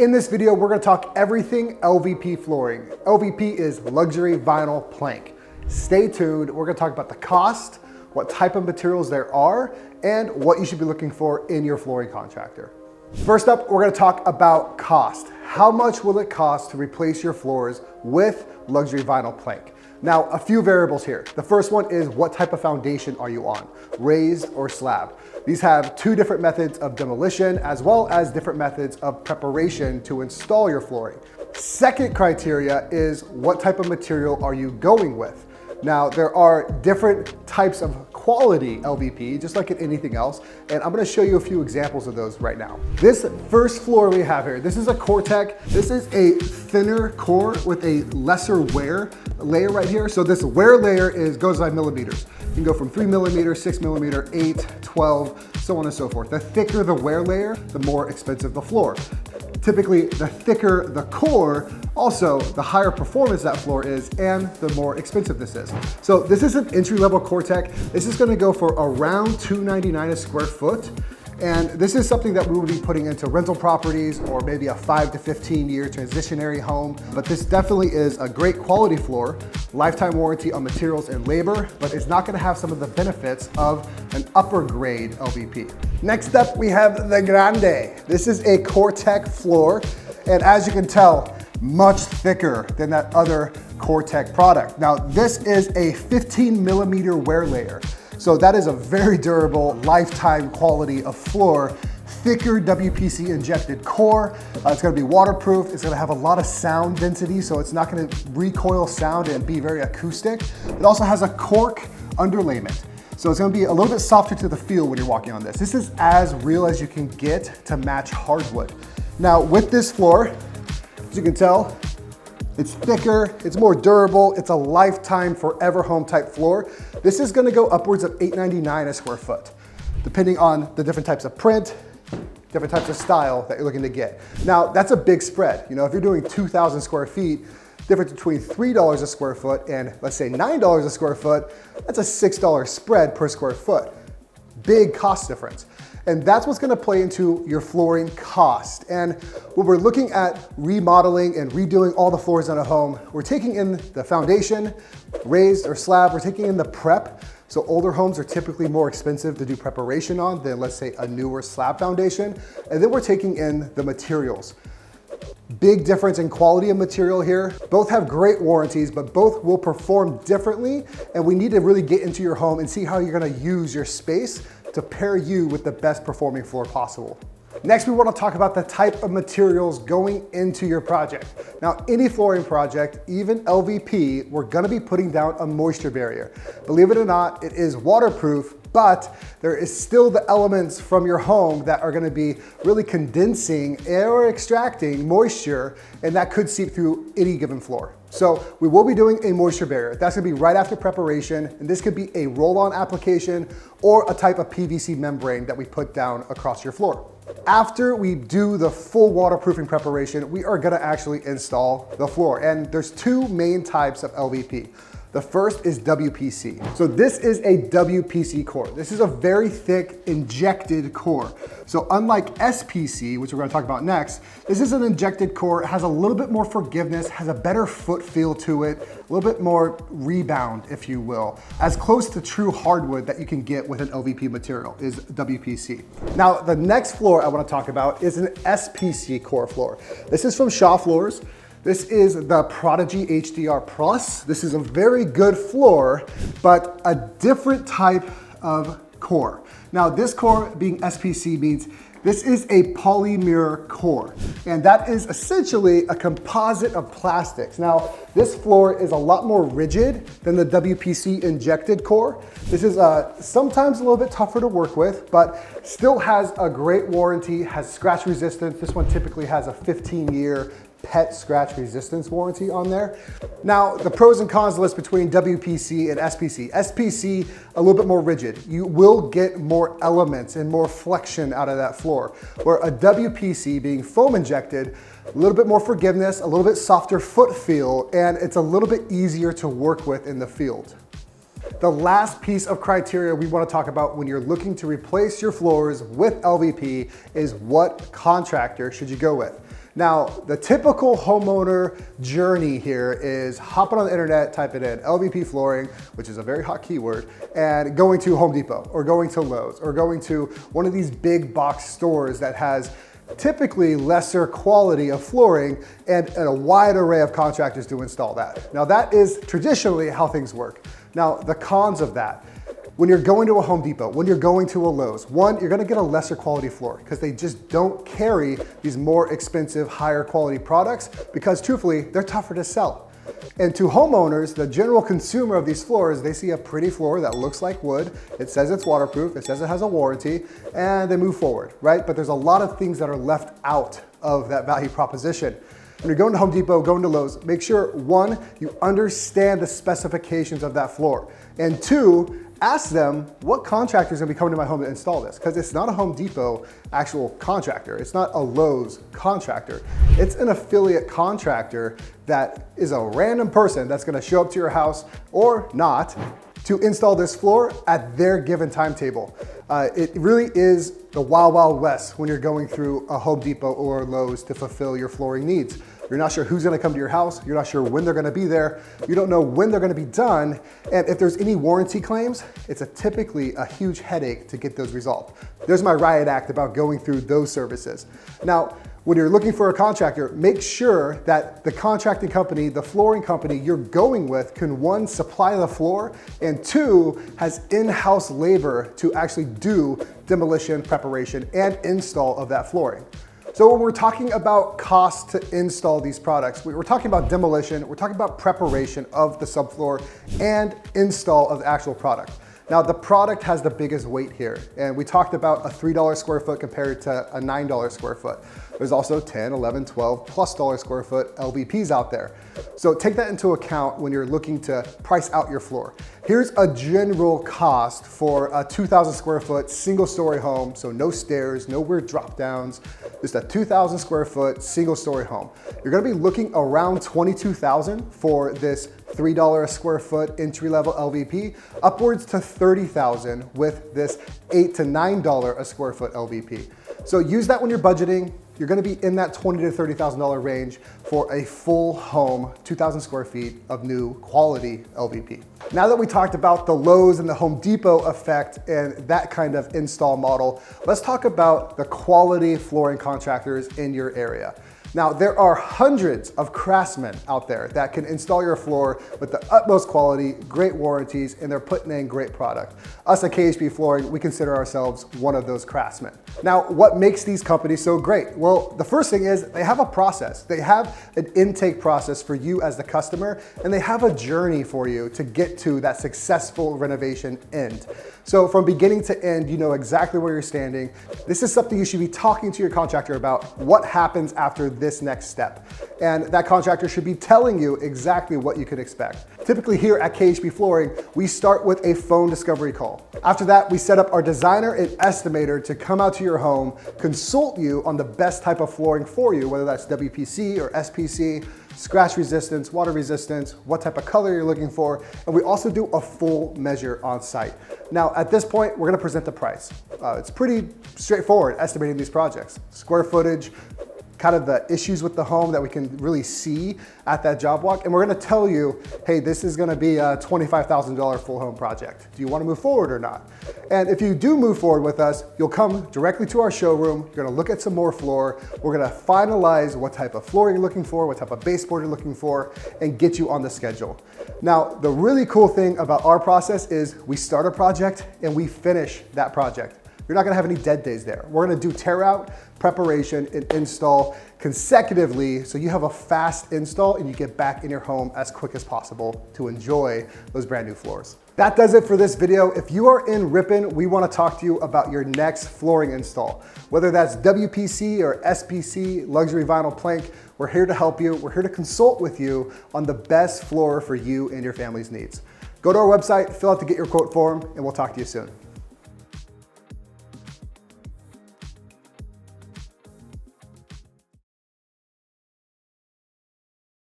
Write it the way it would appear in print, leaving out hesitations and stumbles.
In this video, we're gonna talk everything LVP flooring. LVP is luxury vinyl plank. Stay tuned, we're gonna talk about the cost, what type of materials there are, and what you should be looking for in your flooring contractor. First up, we're gonna talk about cost. How much will it cost to replace your floors with luxury vinyl plank? Now, a few variables here. The first one is what type of foundation are you on, raised or slab? These have two different methods of demolition as well as different methods of preparation to install your flooring. Second criteria is what type of material are you going with? Now, there are different types of quality LVP, just like in anything else, and I'm gonna show you a few examples of those right now. This first floor we have here, this is a CoreTech. This is a thinner core with a lesser wear layer right here. So this wear layer goes by millimeters. You can go from 3 millimeters, 6 millimeter, 8, 12, so on and so forth. The thicker the wear layer, the more expensive the floor. Typically, the thicker the core, also the higher performance that floor is and the more expensive this is. So this is an entry-level CoreTech. This is gonna go for around $299 a square foot. And this is something that we will be putting into rental properties or maybe a 5 to 15 year transitionary home. But this definitely is a great quality floor, lifetime warranty on materials and labor, but it's not gonna have some of the benefits of an upper grade LVP. Next up, we have the Grande. This is a CoreTech floor. And as you can tell, much thicker than that other CoreTech product. Now, this is a 15 millimeter wear layer. So that is a very durable, lifetime quality of floor, thicker WPC injected core. It's gonna be waterproof. It's gonna have a lot of sound density, so it's not gonna recoil sound and be very acoustic. It also has a cork underlayment. So it's gonna be a little bit softer to the feel when you're walking on this. This is as real as you can get to match hardwood. Now with this floor, as you can tell, it's thicker, it's more durable, it's a lifetime forever home type floor. This is gonna go upwards of $899 a square foot, depending on the different types of print, different types of style that you're looking to get. Now, that's a big spread. You know, if you're doing 2,000 square feet, difference between $3 a square foot and let's say $9 a square foot, that's a $6 spread per square foot. Big cost difference. And that's what's gonna play into your flooring cost. And when we're looking at remodeling and redoing all the floors in a home, we're taking in the foundation, raised or slab, we're taking in the prep. So older homes are typically more expensive to do preparation on than let's say a newer slab foundation. And then we're taking in the materials. Big difference in quality of material here. Both have great warranties, but both will perform differently. And we need to really get into your home and see how you're gonna use your space to pair you with the best performing floor possible. Next, we want to talk about the type of materials going into your project. Now, any flooring project, even LVP, we're going to be putting down a moisture barrier. Believe it or not, it is waterproof, but there is still the elements from your home that are going to be really condensing or extracting moisture, and that could seep through any given floor. So we will be doing a moisture barrier. That's gonna be right after preparation, and this could be a roll-on application or a type of PVC membrane that we put down across your floor. After we do the full waterproofing preparation, we are gonna actually install the floor. And there's two main types of LVP. The first is WPC. So this is a WPC core. This is a very thick injected core. So unlike SPC, which we're gonna talk about next, this is an injected core. It has a little bit more forgiveness, has a better foot feel to it, a little bit more rebound, if you will. As close to true hardwood that you can get with an LVP material is WPC. Now, the next floor I wanna talk about is an SPC core floor. This is from Shaw Floors. This is the Prodigy HDR Plus. This is a very good floor, but a different type of core. Now, this core being SPC means this is a polymer core, and that is essentially a composite of plastics. Now, this floor is a lot more rigid than the WPC injected core. This is sometimes a little bit tougher to work with, but still has a great warranty, has scratch resistance. This one typically has a 15-year pet scratch resistance warranty on there. Now, the pros and cons list between WPC and SPC. SPC, a little bit more rigid. You will get more elements and more flexion out of that floor, where a WPC being foam injected, a little bit more forgiveness, a little bit softer foot feel, and it's a little bit easier to work with in the field. The last piece of criteria we want to talk about when you're looking to replace your floors with LVP is what contractor should you go with. Now, the typical homeowner journey here is hopping on the internet, typing in LVP flooring, which is a very hot keyword, and going to Home Depot or going to Lowe's or going to one of these big box stores that has typically lesser quality of flooring and a wide array of contractors to install that. Now, that is traditionally how things work. Now, the cons of that: when you're going to a Home Depot, when you're going to a Lowe's, one, you're gonna get a lesser quality floor because they just don't carry these more expensive, higher quality products because truthfully, they're tougher to sell. And to homeowners, the general consumer of these floors, they see a pretty floor that looks like wood, it says it's waterproof, it says it has a warranty, and they move forward, right? But there's a lot of things that are left out of that value proposition. When you're going to Home Depot, going to Lowe's, make sure, one, you understand the specifications of that floor, and two, ask them what contractor is going to be coming to my home to install this, because it's not a Home Depot actual contractor. It's not a Lowe's contractor. It's an affiliate contractor that is a random person that's going to show up to your house or not to install this floor at their given timetable. It really is the wild, wild west when you're going through a Home Depot or a Lowe's to fulfill your flooring needs. You're not sure who's gonna come to your house. You're not sure when they're gonna be there. You don't know when they're gonna be done. And if there's any warranty claims, it's typically a huge headache to get those resolved. There's my riot act about going through those services. Now, when you're looking for a contractor, make sure that the contracting company, the flooring company you're going with can, one, supply the floor, and two, has in-house labor to actually do demolition, preparation, and install of that flooring. So when we're talking about cost to install these products, we're talking about demolition, we're talking about preparation of the subfloor and install of the actual product. Now, the product has the biggest weight here, and we talked about a $3 square foot compared to a $9 square foot. There's also 10, 11, 12 plus dollar square foot LVPs out there. So take that into account when you're looking to price out your floor. Here's a general cost for a 2,000 square foot single story home. So no stairs, no weird drop downs, just a 2,000 square foot single story home. You're gonna be looking around $22,000 for this $3 a square foot entry level LVP, upwards to $30,000 with this $8 to $9 a square foot LVP. So use that when you're budgeting. You're gonna be in that $20,000 to $30,000 range for a full home, 2,000 square feet of new quality LVP. Now that we talked about the Lowe's and the Home Depot effect and that kind of install model, let's talk about the quality flooring contractors in your area. Now, there are hundreds of craftsmen out there that can install your floor with the utmost quality, great warranties, and they're putting in great product. Us at KHP Flooring, we consider ourselves one of those craftsmen. Now, what makes these companies so great? Well, the first thing is they have a process. They have an intake process for you as the customer, and they have a journey for you to get to that successful renovation end. So from beginning to end, you know exactly where you're standing. This is something you should be talking to your contractor about, what happens after this next step. And that contractor should be telling you exactly what you could expect. Typically here at KHP Flooring, we start with a phone discovery call. After that, we set up our designer and estimator to come out to your home, consult you on the best type of flooring for you, whether that's WPC or SPC, scratch resistance, water resistance, what type of color you're looking for, and we also do a full measure on site. Now, at this point, we're gonna present the price. It's pretty straightforward estimating these projects. Square footage, kind of the issues with the home that we can really see at that job walk. And we're gonna tell you, hey, this is gonna be a $25,000 full home project. Do you wanna move forward or not? And if you do move forward with us, you'll come directly to our showroom. You're gonna look at some more floor. We're gonna finalize what type of floor you're looking for, what type of baseboard you're looking for, and get you on the schedule. Now, the really cool thing about our process is we start a project and we finish that project. You're not gonna have any dead days there. We're gonna do tear out, preparation, and install consecutively so you have a fast install and you get back in your home as quick as possible to enjoy those brand new floors. That does it for this video. If you are in Ripon, we wanna talk to you about your next flooring install. Whether that's WPC or SPC, luxury vinyl plank, we're here to help you. We're here to consult with you on the best floor for you and your family's needs. Go to our website, fill out the Get Your Quote form, and we'll talk to you soon.